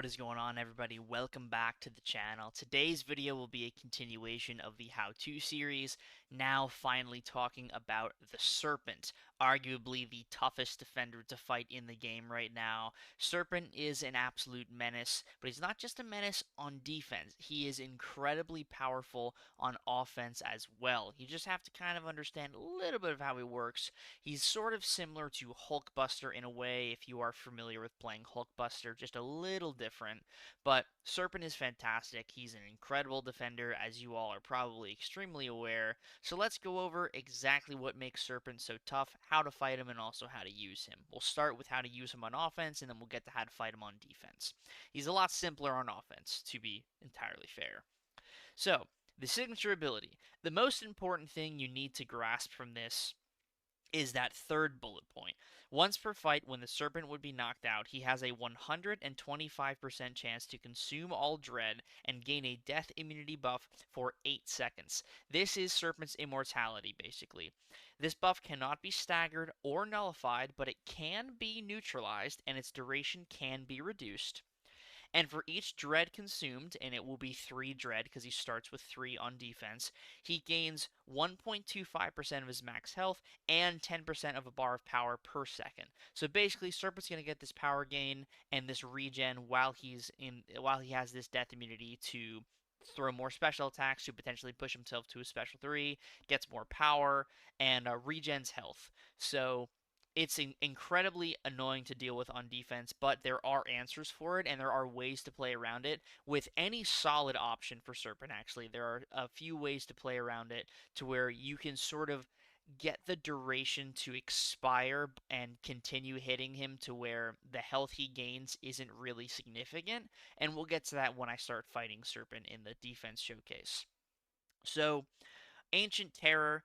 is going on, everybody? Welcome back to the channel. Today's video will be a continuation of the how-to series, now finally talking about the Serpent, arguably the toughest defender to fight in the game right now. Serpent is an absolute menace, but he's not just a menace on defense. He is incredibly powerful on offense as well. You just have to kind of understand a little bit of how he works. He's sort of similar to Hulkbuster in a way, if you are familiar with playing Hulkbuster, just a little different. But Serpent is fantastic. He's an incredible defender, as you all are probably extremely aware. So let's go over exactly what makes Serpent so tough, how to fight him, and also how to use him. We'll start with how to use him on offense, and then we'll get to how to fight him on defense. He's a lot simpler on offense, to be entirely fair. So, the signature ability. The most important thing you need to grasp from this is that third bullet point. Once per fight, when the Serpent would be knocked out, he has a 125% chance to consume all dread and gain a death immunity buff for 8 seconds. This is Serpent's immortality, basically. This buff cannot be staggered or nullified, but it can be neutralized and its duration can be reduced. And for each dread consumed, and it will be 3 dread because he starts with 3 on defense, he gains 1.25% of his max health and 10% of a bar of power per second. So basically, Serpent's going to get this power gain and this regen while he has this death immunity to throw more special attacks to potentially push himself to a special 3, gets more power, and regens health. So it's incredibly annoying to deal with on defense, but there are answers for it and there are ways to play around it with any solid option for Serpent. Actually, there are a few ways to play around it to where you can sort of get the duration to expire and continue hitting him to where the health he gains isn't really significant, and we'll get to that when I start fighting Serpent in the defense showcase. So Ancient Terror.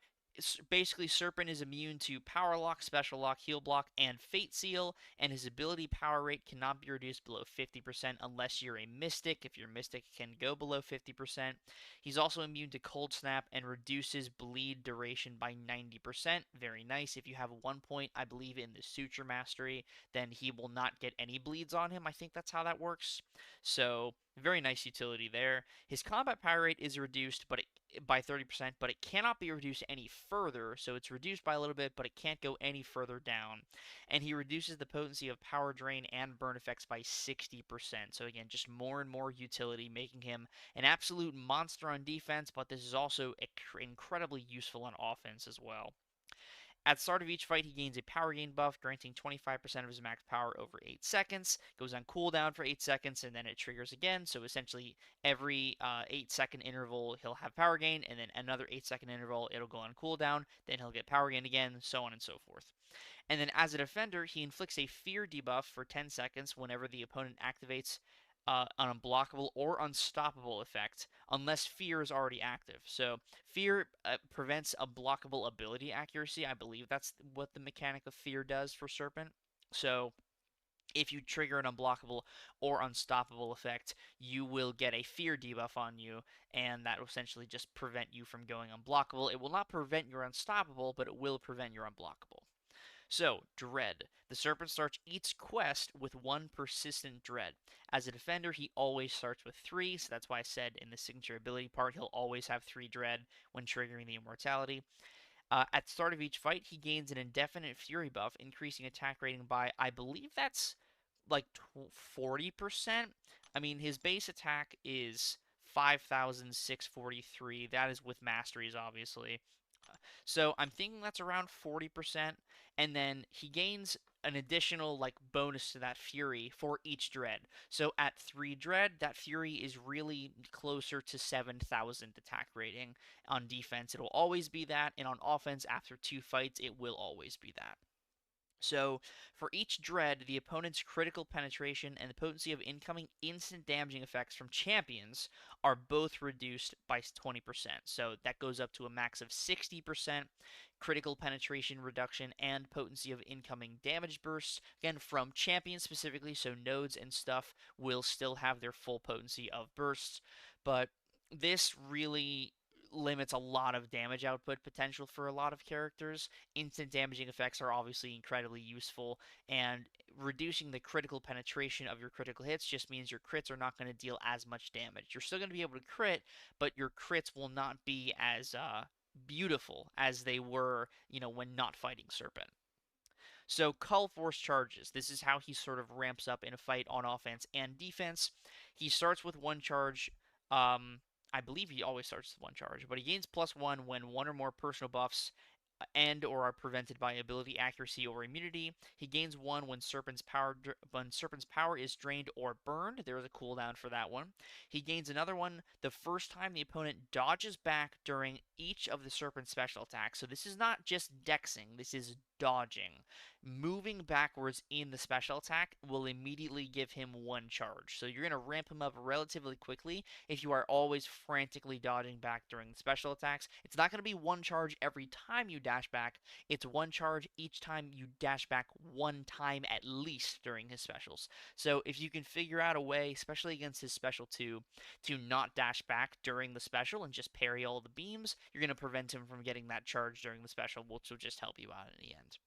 Basically, Serpent is immune to Power Lock, Special Lock, Heal Block, and Fate Seal, and his ability power rate cannot be reduced below 50% unless you're a Mystic. If you're Mystic, it can go below 50%. He's also immune to Cold Snap and reduces bleed duration by 90%. Very nice. If you have 1 point, I believe, in the Suture Mastery, then he will not get any bleeds on him. I think that's how that works. So, very nice utility there. His combat power rate is reduced, by 30%, but it cannot be reduced any further, so it's reduced by a little bit, but it can't go any further down. And he reduces the potency of power drain and burn effects by 60%. So again, just more and more utility, making him an absolute monster on defense, but this is also incredibly useful on offense as well. At the start of each fight, he gains a power gain buff, granting 25% of his max power over 8 seconds. Goes on cooldown for 8 seconds, and then it triggers again. So essentially, every 8-second interval, he'll have power gain, and then another 8-second interval, it'll go on cooldown. Then he'll get power gain again, so on and so forth. And then as a defender, he inflicts a fear debuff for 10 seconds whenever the opponent activates an unblockable or unstoppable effect unless fear is already active. So fear prevents a blockable ability accuracy. I believe that's what the mechanic of fear does for Serpent. So if you trigger an unblockable or unstoppable effect, you will get a fear debuff on you, and that will essentially just prevent you from going unblockable. It will not prevent your unstoppable, but it will prevent your unblockable. So, Dread. The Serpent starts each quest with 1 persistent Dread. As a defender, he always starts with 3, so that's why I said in the signature ability part, he'll always have 3 Dread when triggering the immortality. At the start of each fight, he gains an indefinite Fury buff, increasing attack rating by, I believe that's like 40%. I mean, his base attack is 5,643. That is with masteries, obviously. So I'm thinking that's around 40%, and then he gains an additional like bonus to that fury for each dread. So at 3 dread, that fury is really closer to 7,000 attack rating. On defense, it'll always be that, and on offense, after 2 fights, it will always be that. So, for each dread, the opponent's critical penetration and the potency of incoming instant damaging effects from champions are both reduced by 20%. So, that goes up to a max of 60% critical penetration reduction and potency of incoming damage bursts. Again, from champions specifically, so nodes and stuff will still have their full potency of bursts, but this really limits a lot of damage output potential for a lot of characters. Instant damaging effects are obviously incredibly useful, and reducing the critical penetration of your critical hits just means your crits are not going to deal as much damage. You're still going to be able to crit, but your crits will not be as beautiful as they were, when not fighting Serpent. So Cull Force charges. This is how he sort of ramps up in a fight on offense and defense. He starts with one charge. Um, I believe he always starts with one charge, but he gains +1 when one or more personal buffs and or are prevented by ability accuracy or immunity. He gains one when Serpent's power is drained or burned. There is a cooldown for that one. He gains another one the first time the opponent dodges back during each of the Serpent's special attacks. So this is not just dexing, this is dodging. Moving backwards in the special attack will immediately give him one charge. So you're going to ramp him up relatively quickly if you are always frantically dodging back during the special attacks. It's not going to be one charge every time you dash back. It's one charge each time you dash back one time at least during his specials. So if you can figure out a way, especially against his special 2, to not dash back during the special and just parry all the beams, you're going to prevent him from getting that charge during the special, which will just help you out in the end.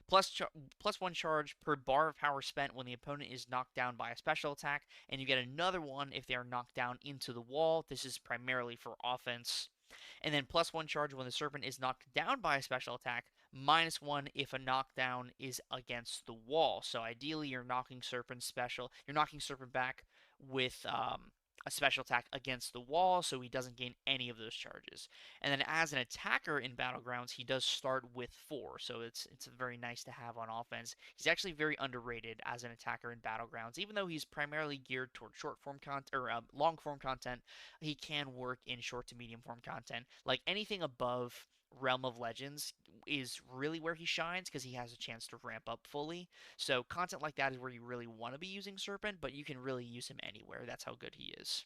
Plus one charge per bar of power spent when the opponent is knocked down by a special attack, and you get another one if they are knocked down into the wall. This is primarily for offense. And then plus one charge when the Serpent is knocked down by a special attack, -1 if a knockdown is against the wall. So ideally, you're knocking Serpent back with a special attack against the wall, so he doesn't gain any of those charges. And then as an attacker in Battlegrounds, he does start with 4, so it's very nice to have on offense. He's actually very underrated as an attacker in Battlegrounds, even though he's primarily geared toward short form content or long form content. He can work in short to medium form content. Like anything above Realm of Legends is really where he shines because he has a chance to ramp up fully. So content like that is where you really want to be using Serpent, but you can really use him anywhere. That's how good he is.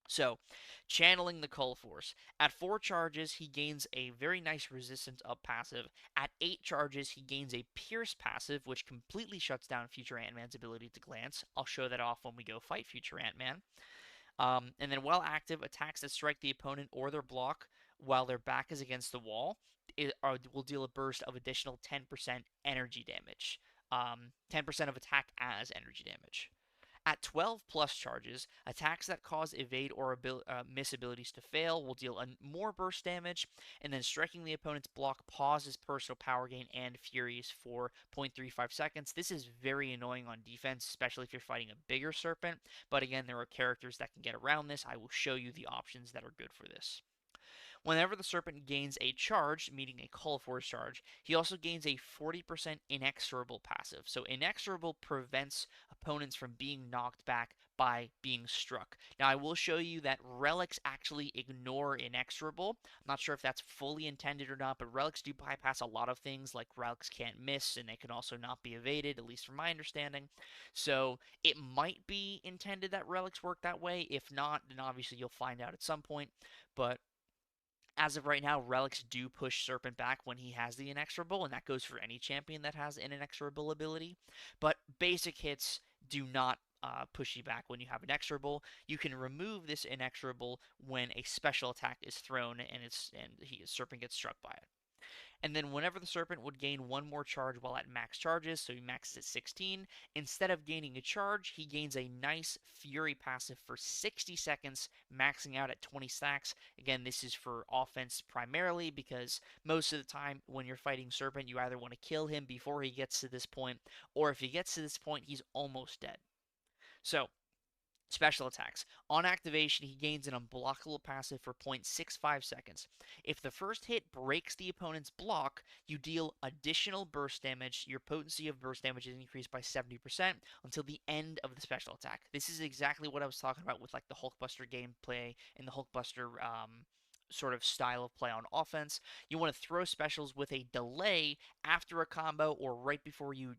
So, channeling the Cull Force. At 4 charges, he gains a very nice resistance up passive. At 8 charges, he gains a Pierce passive, which completely shuts down future Ant-Man's ability to glance. I'll show that off when we go fight future Ant-Man. And then while active, attacks that strike the opponent or their block while their back is against the wall will deal a burst of additional 10% energy damage. 10% of attack as energy damage. At 12 plus charges, attacks that cause evade or miss abilities to fail will deal more burst damage, and then striking the opponent's block pauses personal power gain and furies for 0.35 seconds. This is very annoying on defense, especially if you're fighting a bigger Serpent, but again, there are characters that can get around this. I will show you the options that are good for this. Whenever the Serpent gains a charge, meaning a Cull Force charge, he also gains a 40% Inexorable passive. So Inexorable prevents opponents from being knocked back by being struck. Now I will show you that relics actually ignore Inexorable. I'm not sure if that's fully intended or not, but relics do bypass a lot of things, like relics can't miss and they can also not be evaded, at least from my understanding. So it might be intended that relics work that way. If not, then obviously you'll find out at some point. But as of right now, relics do push Serpent back when he has the Inexorable, and that goes for any champion that has an Inexorable ability. But basic hits do not push you back when you have Inexorable. You can remove this Inexorable when a special attack is thrown and Serpent gets struck by it. And then whenever the Serpent would gain one more charge while at max charges, so he maxes at 16, instead of gaining a charge, he gains a nice Fury passive for 60 seconds, maxing out at 20 stacks. Again, this is for offense primarily because most of the time when you're fighting Serpent, you either want to kill him before he gets to this point, or if he gets to this point, he's almost dead. So, special attacks. On activation, he gains an unblockable passive for 0.65 seconds. If the first hit breaks the opponent's block, you deal additional burst damage. Your potency of burst damage is increased by 70% until the end of the special attack. This is exactly what I was talking about with like the Hulkbuster gameplay and the Hulkbuster sort of style of play on offense. You want to throw specials with a delay after a combo or right before you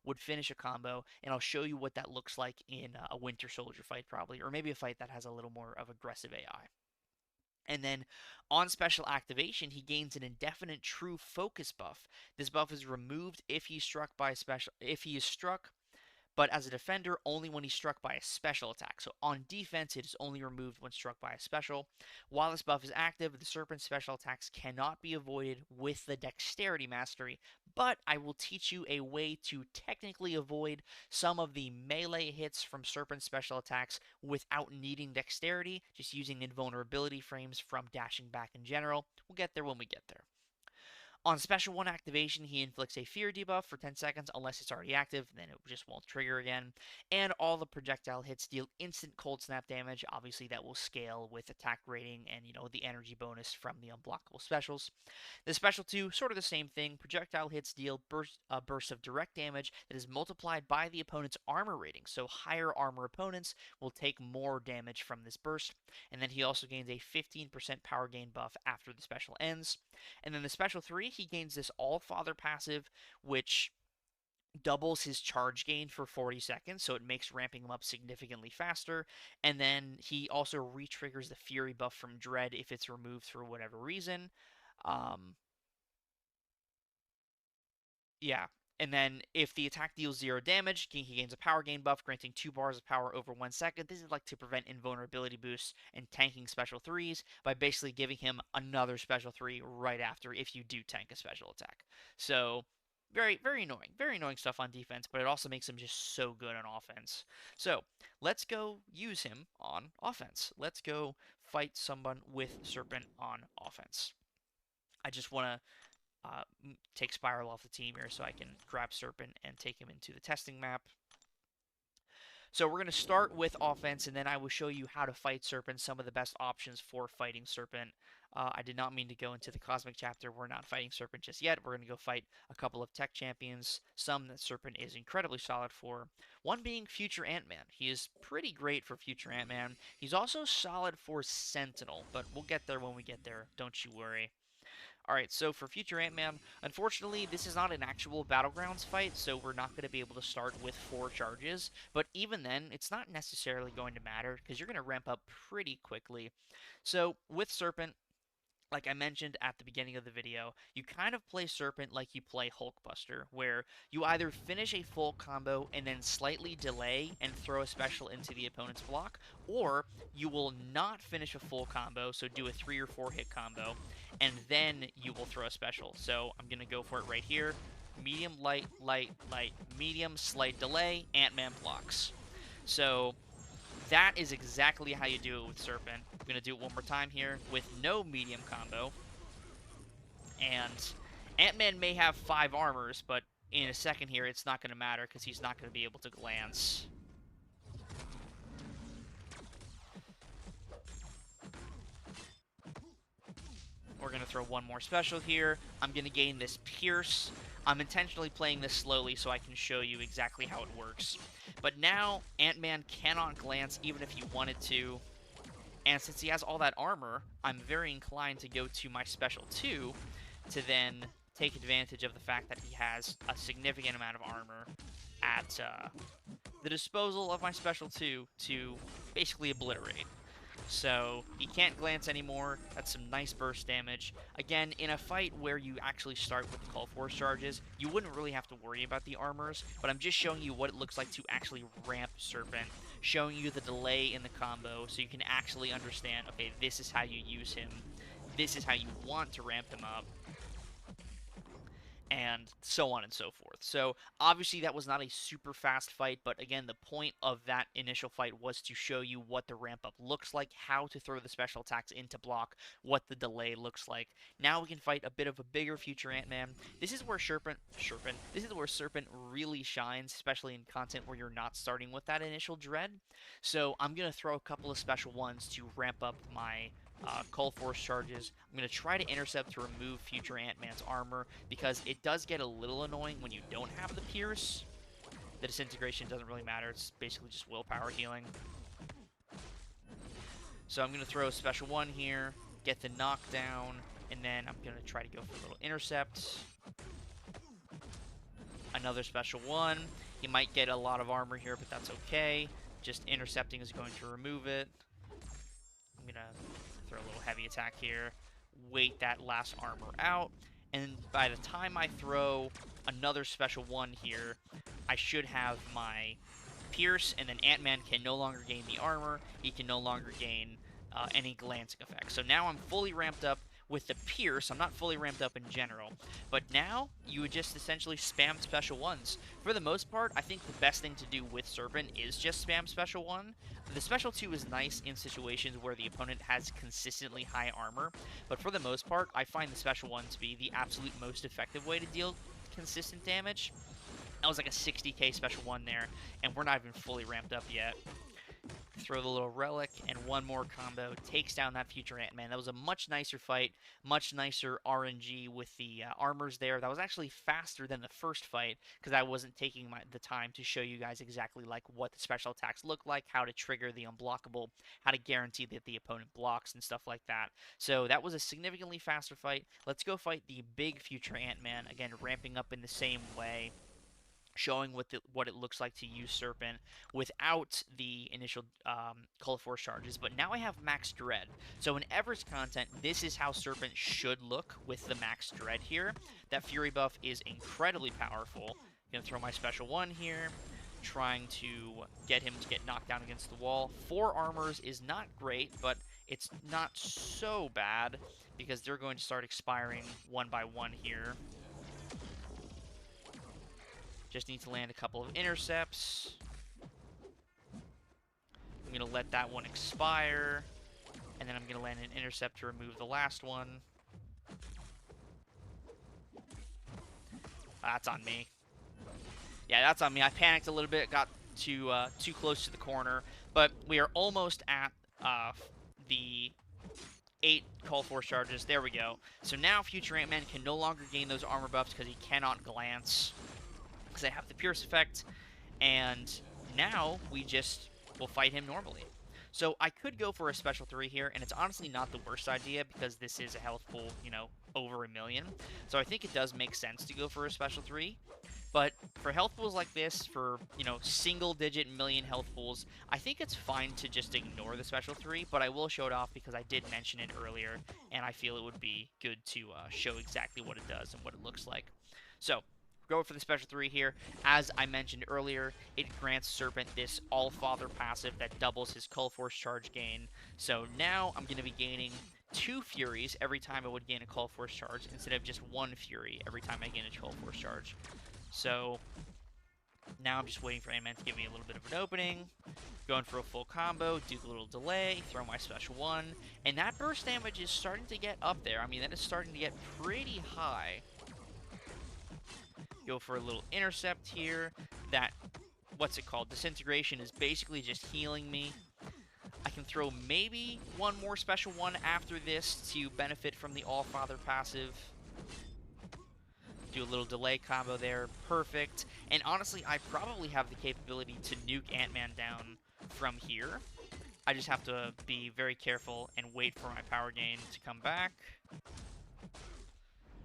would finish a combo, and I'll show you what that looks like in a Winter Soldier fight probably, or maybe a fight that has a little more of aggressive AI. And then on special activation, he gains an indefinite true focus buff. This buff is removed if he is struck but as a defender, only when he's struck by a special attack. So on defense, it is only removed when struck by a special. While this buff is active, the Serpent special attacks cannot be avoided with the Dexterity Mastery, but I will teach you a way to technically avoid some of the melee hits from Serpent special attacks without needing Dexterity, just using invulnerability frames from dashing back in general. We'll get there when we get there. On Special 1 activation, he inflicts a Fear debuff for 10 seconds unless it's already active, then it just won't trigger again. And all the projectile hits deal instant Cold Snap damage. Obviously, that will scale with attack rating and, the energy bonus from the unblockable specials. The Special 2, sort of the same thing. Projectile hits deal bursts of direct damage that is multiplied by the opponent's armor rating. So higher armor opponents will take more damage from this burst. And then he also gains a 15% power gain buff after the special ends. And then the Special 3, he gains this All-Father passive, which doubles his charge gain for 40 seconds, so it makes ramping him up significantly faster. And then he also re-triggers the Fury buff from Dread if it's removed for whatever reason. Um, yeah. And then if the attack deals 0 damage, he gains a power gain buff, granting 2 bars of power over 1 second. This is like to prevent invulnerability boosts and tanking special 3s by basically giving him another special 3 right after if you do tank a special attack. So very, very annoying. Very annoying stuff on defense, but it also makes him just so good on offense. So let's go use him on offense. Let's go fight someone with Serpent on offense. I just want to take Spiral off the team here so I can grab Serpent and take him into the testing map. So we're going to start with offense, and then I will show you how to fight Serpent, some of the best options for fighting Serpent. I did not mean to go into the Cosmic chapter. We're not fighting Serpent just yet. We're going to go fight a couple of tech champions, some that Serpent is incredibly solid for. One being Future Ant-Man. He is pretty great for Future Ant-Man. He's also solid for Sentinel, but we'll get there when we get there. Don't you worry. Alright, so for Future Ant-Man, unfortunately, this is not an actual Battlegrounds fight, so we're not going to be able to start with 4 charges. But even then, it's not necessarily going to matter, because you're going to ramp up pretty quickly. So, with Serpent, like I mentioned at the beginning of the video, you kind of play Serpent like you play Hulkbuster, where you either finish a full combo and then slightly delay and throw a special into the opponent's block, or you will not finish a full combo, so do a 3 or 4 hit combo, and then you will throw a special. So I'm going to go for it right here. Medium, light, light, light, medium, slight delay, Ant-Man blocks. So that is exactly how you do it with Serpent. I'm going to do it one more time here with no medium combo. And Ant-Man may have 5 armors, but in a second here, it's not going to matter because he's not going to be able to glance. We're going to throw one more special here. I'm going to gain this Pierce. I'm intentionally playing this slowly so I can show you exactly how it works. But now, Ant-Man cannot glance even if he wanted to. And since he has all that armor, I'm very inclined to go to my Special 2 to then take advantage of the fact that he has a significant amount of armor at the disposal of my Special 2 to basically obliterate. So he can't glance anymore. That's some nice burst damage. Again, in a fight where you actually start with the Call Force charges, you wouldn't really have to worry about the armors, but I'm just showing you what it looks like to actually ramp Serpent, showing you the delay in the combo so you can actually understand, okay, this is how you use him, this is how you want to ramp him up, and so on and so forth. So obviously that was not a super fast fight, but again, the point of that initial fight was to show you what the ramp up looks like, how to throw the special attacks into block, what the delay looks like. Now we can fight a bit of a bigger Future Ant-Man. This is where Serpent really shines, especially in content where you're not starting with that initial dread. So I'm going to throw a couple of special ones to ramp up my Call Force charges. I'm going to try to intercept to remove Future Ant-Man's armor, because it does get a little annoying when you don't have the Pierce. The disintegration doesn't really matter. It's basically just willpower healing. So I'm going to throw a special 1 here, get the knockdown, and then I'm going to try to go for a little intercept. Another special 1. He might get a lot of armor here, but that's okay. Just intercepting is going to remove it. I'm going to throw a little heavy attack here, wait that last armor out, And by the time I throw another special one here, I should have my Pierce, and then Ant-Man can no longer gain the armor. He can no longer gain any glancing effects. So now I'm fully ramped up with the Pierce. I'm not fully ramped up in general. But now you would just essentially spam special ones. For the most part, I think the best thing to do with Serpent is just spam special one. The special 2 is nice in situations where the opponent has consistently high armor. But for the most part, I find the special 1 to be the absolute most effective way to deal consistent damage. That was like a 60k special 1 there, and we're not even fully ramped up yet. Throw the little relic, and one more combo takes down that future Ant-Man. That was a much nicer fight, much nicer RNG with the armors there. That was actually faster than the first fight, because I wasn't taking the time to show you guys exactly like what the special attacks look like, how to trigger the unblockable, how to guarantee that the opponent blocks, and stuff like that. So that was a significantly faster fight. Let's go fight the big future Ant-Man, again, ramping up in the same way, showing what it looks like to use Serpent without the initial Call of Force charges. But now I have Max Dread. So in Everest content, this is how Serpent should look with the Max Dread here. That Fury buff is incredibly powerful. Gonna throw my special 1 here, trying to get him to get knocked down against the wall. 4 armors is not great, but it's not so bad because they're going to start expiring one by one here. Just need to land a couple of intercepts. I'm going to let that one expire. And then I'm going to land an intercept to remove the last one. That's on me. Yeah, that's on me. I panicked a little bit, got too close to the corner. But we are almost at the 8 Call Force charges. There we go. So now Future Ant-Man can no longer gain those armor buffs because he cannot glance, because I have the Pierce effect, and now we just will fight him normally. So I could go for a special 3 here, and it's honestly not the worst idea because this is a health pool, you know, over 1,000,000. So I think it does make sense to go for a special 3. But for health pools like this, for, you know, single-digit million health pools, I think it's fine to just ignore the special 3, but I will show it off because I did mention it earlier, and I feel it would be good to show exactly what it does and what it looks like. So go for the special 3 here. As I mentioned earlier, it grants Serpent this All-Father passive that doubles his Call Force charge gain. So now I'm going to be gaining 2 Furies every time I would gain a Call Force charge, instead of just 1 Fury every time I gain a Call Force charge. So now I'm just waiting for Ant-Man to give me a little bit of an opening. Going for a full combo, do the little delay, throw my special 1, and that burst damage is starting to get up there. I mean, that is starting to get pretty high. Go for a little intercept here. That, what's it called? Disintegration is basically just healing me. I can throw maybe one more special 1 after this to benefit from the All-Father passive. Do a little delay combo there. Perfect. And honestly, I probably have the capability to nuke Ant-Man down from here. I just have to be very careful and wait for my power gain to come back.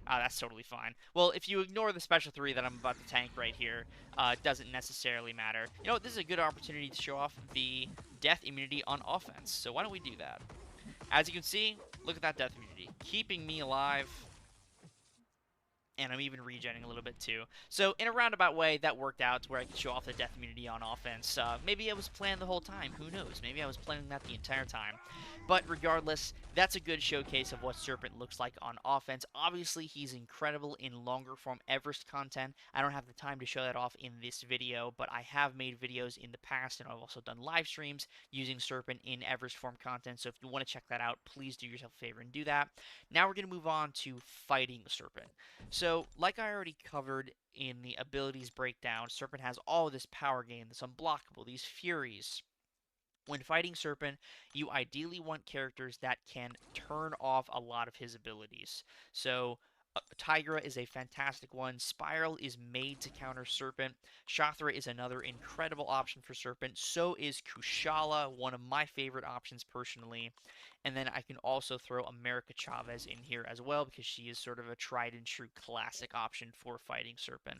That's totally fine. Well, if you ignore the special 3 that I'm about to tank right here, it doesn't necessarily matter. You know what? This is a good opportunity to show off the death immunity on offense. So why don't we do that? As you can see, look at that death immunity. Keeping me alive. And I'm even regenning a little bit too. So in a roundabout way, that worked out to where I could show off the death immunity on offense. Maybe it was planned the whole time. Who knows? Maybe I was planning that the entire time. But regardless, that's a good showcase of what Serpent looks like on offense. Obviously, he's incredible in longer form Everest content. I don't have the time to show that off in this video, but I have made videos in the past, and I've also done live streams using Serpent in Everest form content. So if you want to check that out, please do yourself a favor and do that. Now we're going to move on to fighting Serpent. So, like I already covered in the abilities breakdown, Serpent has all of this power gain, this unblockable, these furies. When fighting Serpent, you ideally want characters that can turn off a lot of his abilities. So, Tigra is a fantastic one. Spiral is made to counter Serpent. Shathra is another incredible option for Serpent. So is Kushala, one of my favorite options personally. And then I can also throw America Chavez in here as well, because she is sort of a tried and true classic option for fighting Serpent.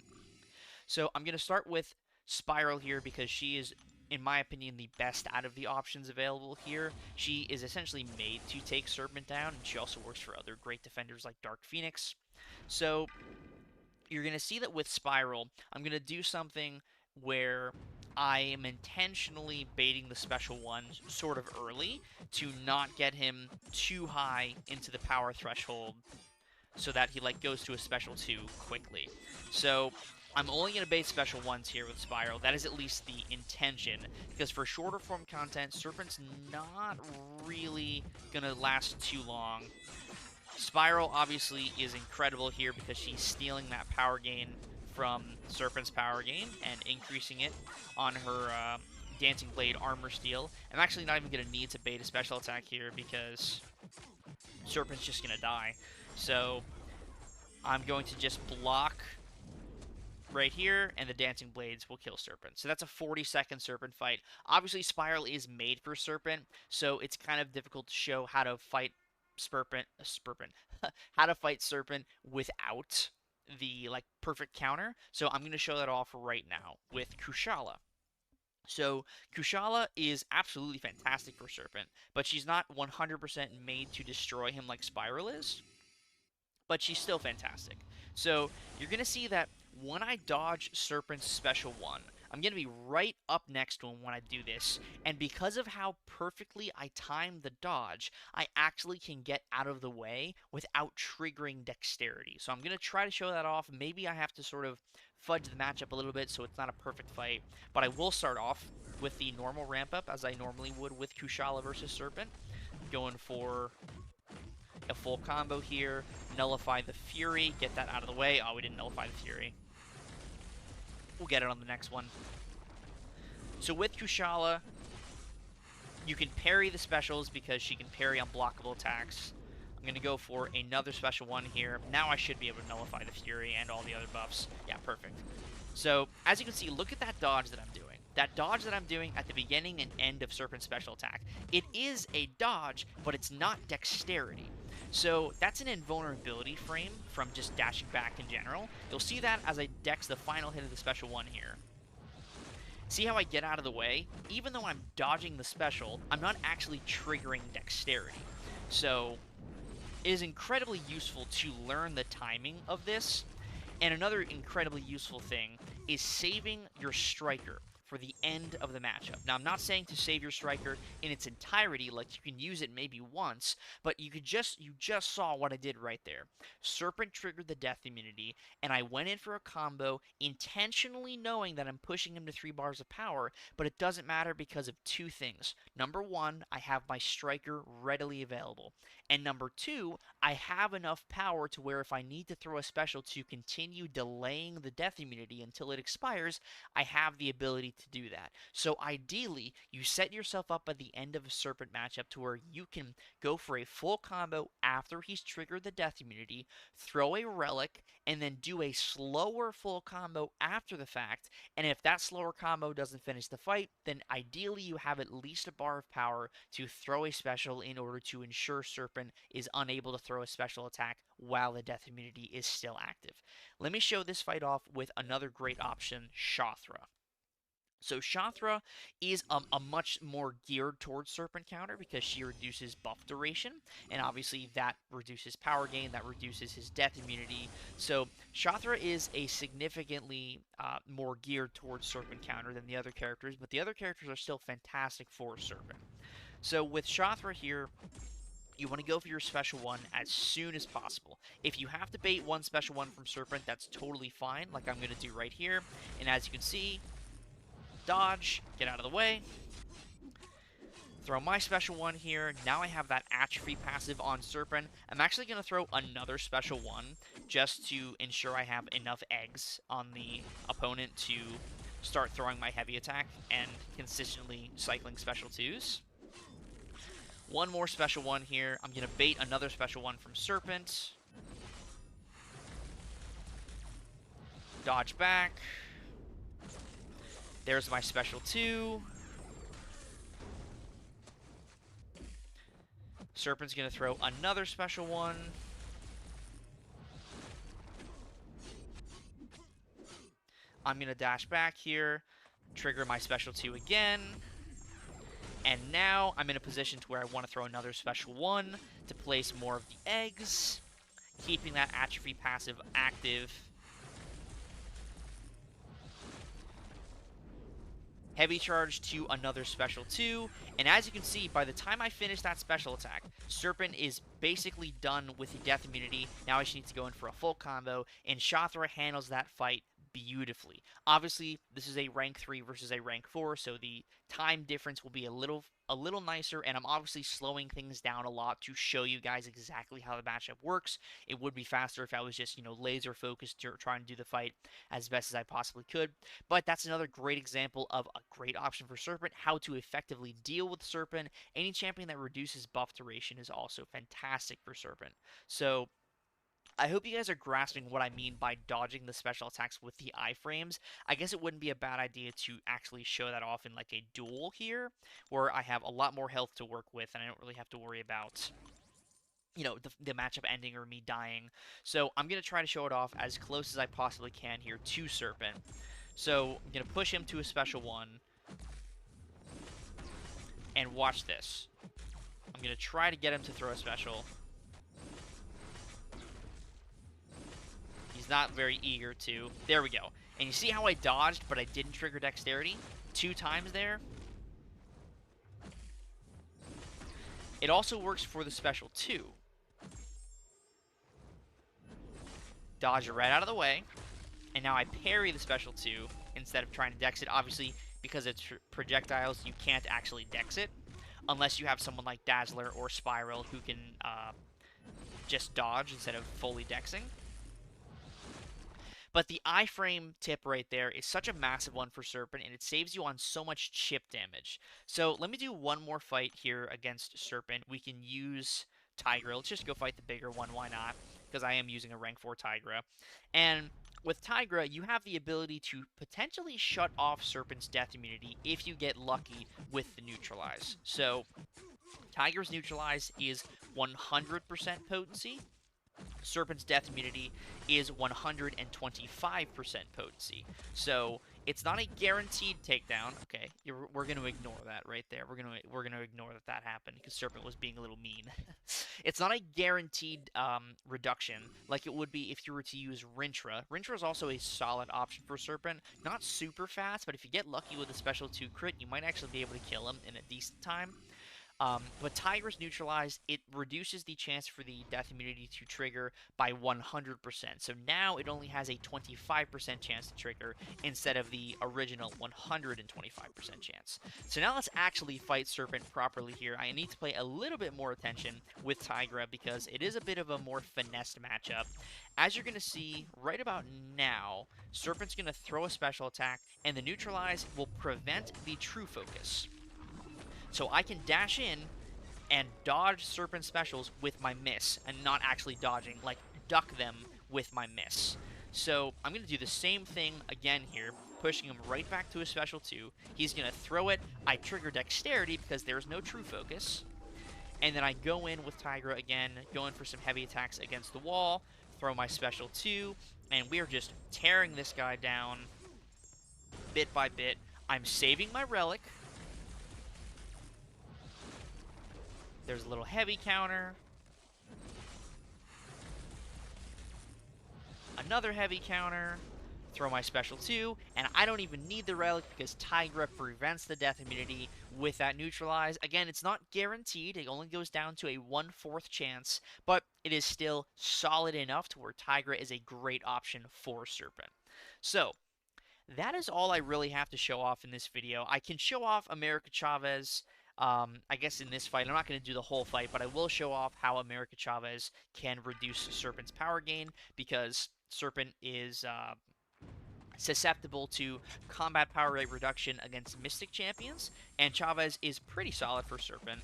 So I'm going to start with Spiral here because she is in my opinion, the best out of the options available here. She is essentially made to take Serpent down, and she also works for other great defenders like Dark Phoenix. So you're going to see that with Spiral, I'm going to do something where I am intentionally baiting the special one sort of early to not get him too high into the power threshold so that he like goes to a special 2 quickly. So I'm only going to bait special 1s here with Spiral. That is at least the intention, because for shorter form content, Serpent's not really going to last too long. Spiral obviously is incredible here because she's stealing that power gain from Serpent's power gain and increasing it on her Dancing Blade armor steal. I'm actually not even going to need to bait a special attack here because Serpent's just going to die. So I'm going to just block right here, and the Dancing Blades will kill Serpent. So that's a 40-second Serpent fight. Obviously, Spiral is made for Serpent, so it's kind of difficult to show how to fight how to fight Serpent without the like perfect counter. So I'm going to show that off right now with Kushala. So Kushala is absolutely fantastic for Serpent, but she's not 100% made to destroy him like Spiral is, but she's still fantastic. So you're going to see that when I dodge Serpent's special 1, I'm going to be right up next to him when I do this, and because of how perfectly I time the dodge, I actually can get out of the way without triggering dexterity. So I'm going to try to show that off. Maybe I have to sort of fudge the matchup a little bit so it's not a perfect fight, but I will start off with the normal ramp up as I normally would with Kushala versus Serpent, going for a full combo here, nullify the Fury, get that out of the way. Oh, we didn't nullify the Fury. We'll get it on the next one. So with Kushala, you can parry the specials because she can parry unblockable attacks. I'm going to go for another special 1 here. Now I should be able to nullify the Fury and all the other buffs. Yeah, perfect. So, as you can see, look at that dodge that I'm doing. That dodge that I'm doing at the beginning and end of Serpent's special attack. It is a dodge, but it's not dexterity. So that's an invulnerability frame from just dashing back in general. You'll see that as I dex the final hit of the special 1 here. See how I get out of the way? Even though I'm dodging the special, I'm not actually triggering dexterity. So it is incredibly useful to learn the timing of this. And another incredibly useful thing is saving your striker for the end of the matchup. Now, I'm not saying to save your striker in its entirety, like you can use it maybe once, but you just saw what I did right there. Serpent triggered the death immunity, and I went in for a combo intentionally knowing that I'm pushing him to 3 bars of power, but it doesn't matter because of 2 things. Number 1, I have my striker readily available. And number 2, I have enough power to where if I need to throw a special to continue delaying the death immunity until it expires, I have the ability to do that. So ideally, you set yourself up at the end of a Serpent matchup to where you can go for a full combo after he's triggered the death immunity, throw a relic, and then do a slower full combo after the fact. And if that slower combo doesn't finish the fight, then ideally you have at least a bar of power to throw a special in order to ensure Serpent is unable to throw a special attack while the death immunity is still active. Let me show this fight off with another great option, Shothra. So Shothra is a much more geared towards Serpent counter because she reduces buff duration, and obviously that reduces power gain, that reduces his death immunity. So Shothra is a significantly more geared towards Serpent counter than the other characters, but the other characters are still fantastic for Serpent. So with Shothra here, you want to go for your special 1 as soon as possible. If you have to bait one special 1 from Serpent, that's totally fine, like I'm going to do right here. And as you can see, dodge, get out of the way, throw my special 1 here. Now I have that atrophy passive on Serpent. I'm actually going to throw another special 1 just to ensure I have enough eggs on the opponent to start throwing my heavy attack and consistently cycling special 2s. One more special 1 here. I'm going to bait another special 1 from Serpent. Dodge back. There's my special 2. Serpent's going to throw another special 1. I'm going to dash back here. Trigger my special 2 again. And now I'm in a position to where I want to throw another special 1 to place more of the eggs, keeping that atrophy passive active. Heavy charge to another special 2, and as you can see, by the time I finish that special attack, Serpent is basically done with the death immunity. Now I just need to go in for a full combo, and Shothra handles that fight beautifully. Obviously, this is a rank 3 versus a rank 4, so the time difference will be a little nicer, and I'm obviously slowing things down a lot to show you guys exactly how the matchup works. It would be faster if I was just, laser focused trying to do the fight as best as I possibly could. But that's another great example of a great option for Serpent, how to effectively deal with Serpent. Any champion that reduces buff duration is also fantastic for Serpent. So I hope you guys are grasping what I mean by dodging the special attacks with the iframes. I guess it wouldn't be a bad idea to actually show that off in like a duel here, where I have a lot more health to work with and I don't really have to worry about the matchup ending or me dying. So I'm going to try to show it off as close as I possibly can here to Serpent. So I'm going to push him to a special 1. And watch this. I'm going to try to get him to throw a special. He's not very eager to. There we go. And you see how I dodged, but I didn't trigger dexterity? 2 times there. It also works for the special 2. Dodge it right out of the way. And now I parry the special 2 instead of trying to dex it. Obviously, because it's projectiles, you can't actually dex it. Unless you have someone like Dazzler or Spiral who can just dodge instead of fully dexing. But the iframe tip right there is such a massive one for Serpent, and it saves you on so much chip damage. So let me do one more fight here against Serpent. We can use Tigra. Let's just go fight the bigger one. Why not? Because I am using a rank 4 Tigra. And with Tigra, you have the ability to potentially shut off Serpent's death immunity if you get lucky with the Neutralize. So Tigra's Neutralize is 100% potency. Serpent's death immunity is 125% potency. So it's not a guaranteed takedown. Okay, we're going to ignore that right there. We're going to ignore that happened because Serpent was being a little mean. It's not a guaranteed reduction like it would be if you were to use Rintra. Rintra is also a solid option for Serpent. Not super fast, but if you get lucky with a special 2 crit, you might actually be able to kill him in a decent time. But Tigra's Neutralize, it reduces the chance for the death immunity to trigger by 100%. So now it only has a 25% chance to trigger instead of the original 125% chance. So now let's actually fight Serpent properly here. I need to pay a little bit more attention with Tigra because it is a bit of a more finessed matchup. As you're going to see right about now, Serpent's going to throw a special attack, and the Neutralize will prevent the True Focus. So I can dash in and dodge Serpent specials with my miss, and not actually dodging, like duck them with my miss. So I'm going to do the same thing again here, pushing him right back to a special 2. He's going to throw it. I trigger dexterity because there's no True Focus. And then I go in with Tigra again, going for some heavy attacks against the wall, throw my special 2, and we're just tearing this guy down bit by bit. I'm saving my relic. There's a little heavy counter. Another heavy counter. Throw my special 2. And I don't even need the relic because Tigra prevents the death immunity with that Neutralize. Again, it's not guaranteed. It only goes down to a 1/4 chance. But it is still solid enough to where Tigra is a great option for Serpent. So that is all I really have to show off in this video. I can show off America Chavez. I guess in this fight, I'm not going to do the whole fight, but I will show off how America Chavez can reduce Serpent's power gain, because Serpent is susceptible to combat power rate reduction against Mystic champions, and Chavez is pretty solid for Serpent.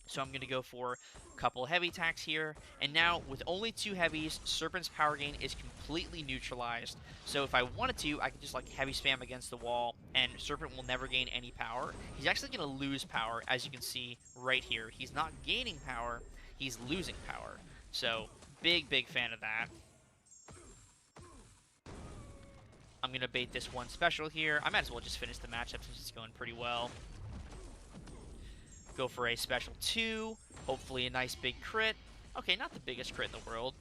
So I'm going to go for a couple heavy attacks here. And now, with only 2 heavies, Serpent's power gain is completely neutralized. So if I wanted to, I could just like heavy spam against the wall, and Serpent will never gain any power. He's actually going to lose power, as you can see right here. He's not gaining power, he's losing power. So, big fan of that. I'm going to bait this one special here. I might as well just finish the matchup since it's going pretty well. Go for a special 2. Hopefully a nice big crit. Okay, not the biggest crit in the world.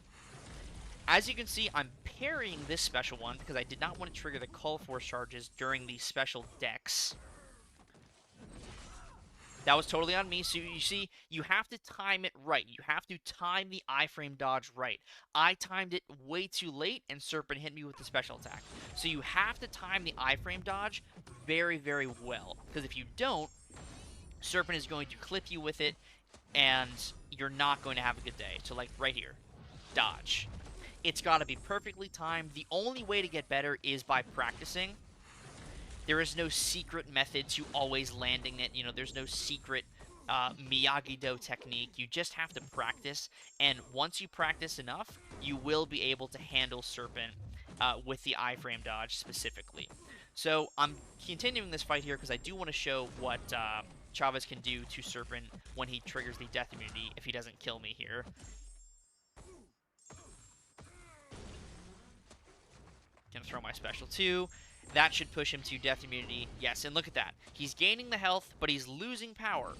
As you can see, I'm parrying this special one because I did not want to trigger the Call Force charges during the special decks. That was totally on me. So you see, you have to time it right. You have to time the iframe dodge right. I timed it way too late, and Serpent hit me with the special attack. So you have to time the iframe dodge very, very well. Because if you don't, Serpent is going to clip you with it, and you're not going to have a good day. So like right here, dodge. It's got to be perfectly timed. The only way to get better is by practicing. There is no secret method to always landing it. You know, there's no secret Miyagi-Do technique. You just have to practice, and once you practice enough, you will be able to handle Serpent with the iframe dodge specifically. So I'm continuing this fight here because I do want to show what Chavez can do to Serpent when he triggers the death immunity if he doesn't kill me here. Gonna throw my special 2. That should push him to death immunity. Yes, and look at that. He's gaining the health, but he's losing power.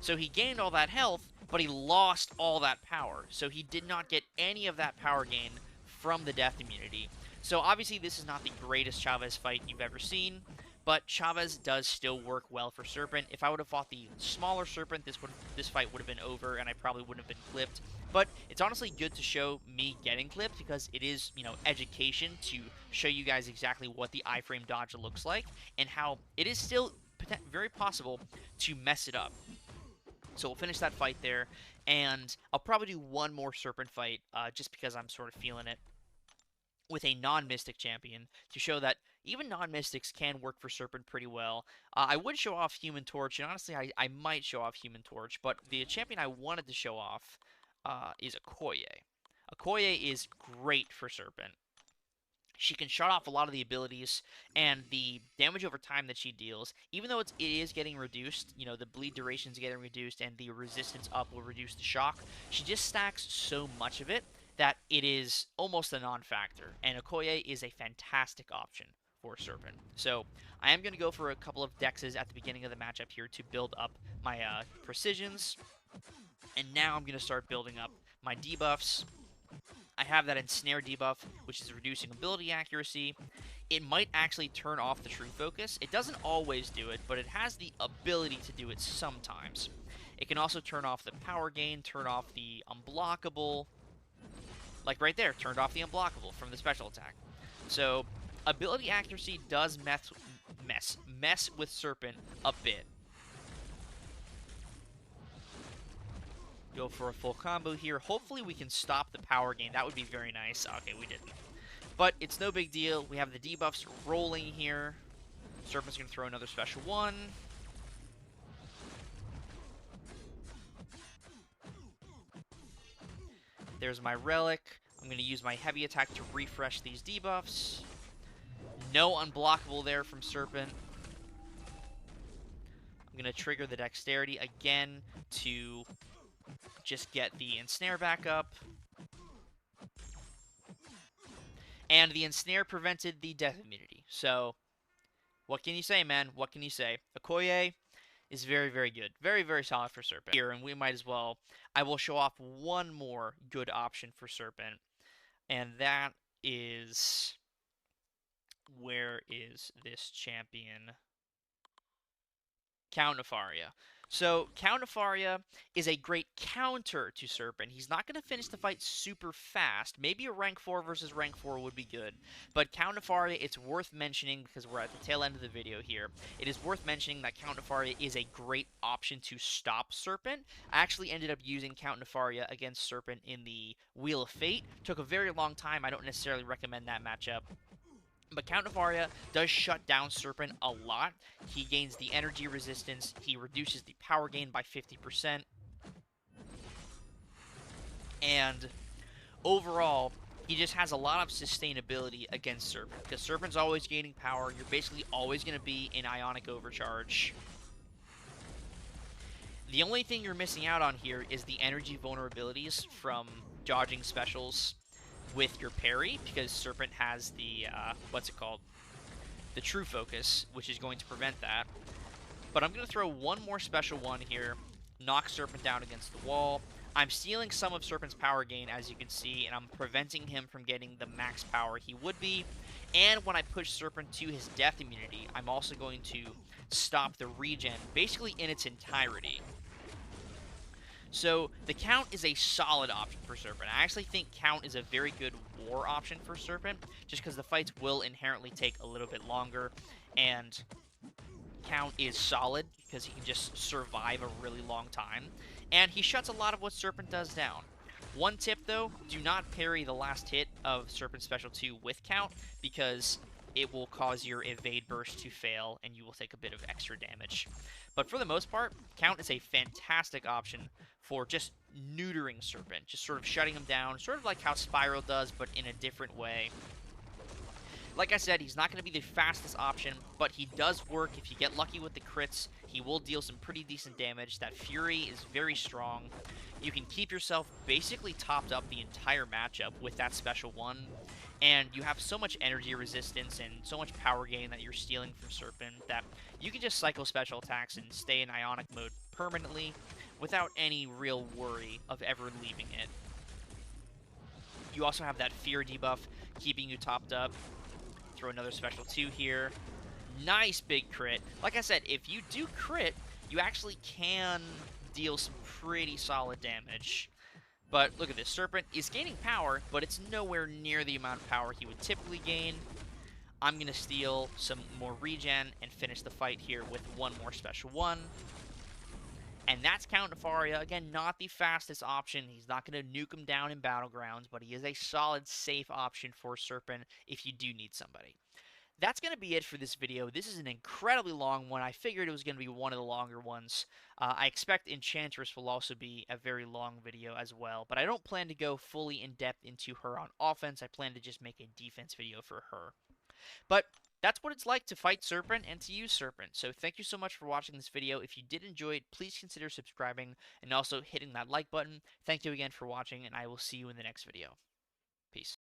So he gained all that health, but he lost all that power. So he did not get any of that power gain from the death immunity. So obviously this is not the greatest Chavez fight you've ever seen, but Chavez does still work well for Serpent. If I would have fought the smaller Serpent, this fight would have been over, and I probably wouldn't have been clipped. But it's honestly good to show me getting clipped because it is, you know, education to show you guys exactly what the iframe dodge looks like and how it is still very possible to mess it up. So we'll finish that fight there, and I'll probably do one more Serpent fight just because I'm sort of feeling it with a non-Mystic champion to show that even non-Mystics can work for Serpent pretty well. I would show off Human Torch, and honestly, I might show off Human Torch, but the champion I wanted to show off is Okoye. Okoye is great for Serpent. She can shut off a lot of the abilities, and the damage over time that she deals, even though it is getting reduced, you know, the bleed duration is getting reduced, and the resistance up will reduce the shock, she just stacks so much of it that it is almost a non-factor, and Okoye is a fantastic option for Serpent. So I am going to go for a couple of dexes at the beginning of the matchup here to build up my precisions, and now I'm going to start building up my debuffs. I have that Ensnare debuff, which is reducing ability accuracy. It might actually turn off the True Focus. It doesn't always do it, but it has the ability to do it sometimes. It can also turn off the power gain, turn off the unblockable. Like right there, turned off the unblockable from the special attack. So, ability accuracy does mess with Serpent a bit. Go for a full combo here. Hopefully we can stop the power gain. That would be very nice. Okay, we didn't. But it's no big deal. We have the debuffs rolling here. Serpent's going to throw another special 1. There's my relic. I'm going to use my heavy attack to refresh these debuffs. No unblockable there from Serpent. I'm going to trigger the dexterity again to just get the ensnare back up. And the ensnare prevented the death immunity. So, what can you say, man? What can you say? Okoye is very, very good. Very, very solid for Serpent. Here, and we might as well... I will show off one more good option for Serpent. And that is... Where is this champion? Count Nefaria. So, Count Nefaria is a great counter to Serpent. He's not going to finish the fight super fast. Maybe a rank 4 versus rank 4 would be good. But Count Nefaria, it's worth mentioning, because we're at the tail end of the video here, it is worth mentioning that Count Nefaria is a great option to stop Serpent. I actually ended up using Count Nefaria against Serpent in the Wheel of Fate. Took a very long time. I don't necessarily recommend that matchup. But Count Nefaria does shut down Serpent a lot. He gains the energy resistance. He reduces the power gain by 50%. And overall, he just has a lot of sustainability against Serpent. Because Serpent's always gaining power. You're basically always going to be in Ionic Overcharge. The only thing you're missing out on here is the energy vulnerabilities from dodging specials. with your parry, because Serpent has the, what's it called? The True Focus, which is going to prevent that. But I'm going to throw one more special one here, knock Serpent down against the wall. I'm stealing some of Serpent's power gain, as you can see, and I'm preventing him from getting the max power he would be. And when I push Serpent to his death immunity, I'm also going to stop the regen, basically in its entirety. So the Count is a solid option for Serpent. I actually think Count is a very good war option for Serpent, just because the fights will inherently take a little bit longer, and Count is solid because he can just survive a really long time, and he shuts a lot of what Serpent does down. One tip though, do not parry the last hit of Serpent Special 2 with Count, because it will cause your evade burst to fail and you will take a bit of extra damage. But for the most part, Count is a fantastic option for just neutering Serpent, just sort of shutting him down, sort of like how Spiral does, but in a different way. Like I said, he's not going to be the fastest option, but he does work. If you get lucky with the crits, he will deal some pretty decent damage. That Fury is very strong. You can keep yourself basically topped up the entire matchup with that special one, and you have so much energy resistance and so much power gain that you're stealing from Serpent that you can just cycle special attacks and stay in Ionic mode permanently without any real worry of ever leaving it. You also have that Fear debuff keeping you topped up. Throw another special 2 here. Nice big crit. Like I said, if you do crit, you actually can deal some pretty solid damage. But look at this. Serpent is gaining power, but it's nowhere near the amount of power he would typically gain. I'm going to steal some more regen and finish the fight here with one more special 1. And that's Count Nefaria. Again, not the fastest option. He's not going to nuke him down in Battlegrounds, but he is a solid, safe option for Serpent if you do need somebody. That's going to be it for this video. This is an incredibly long one. I figured it was going to be one of the longer ones. I expect Enchantress will also be a very long video as well, but I don't plan to go fully in-depth into her on offense. I plan to just make a defense video for her. But that's what it's like to fight Serpent and to use Serpent. So thank you so much for watching this video. If you did enjoy it, please consider subscribing and also hitting that like button. Thank you again for watching, and I will see you in the next video. Peace.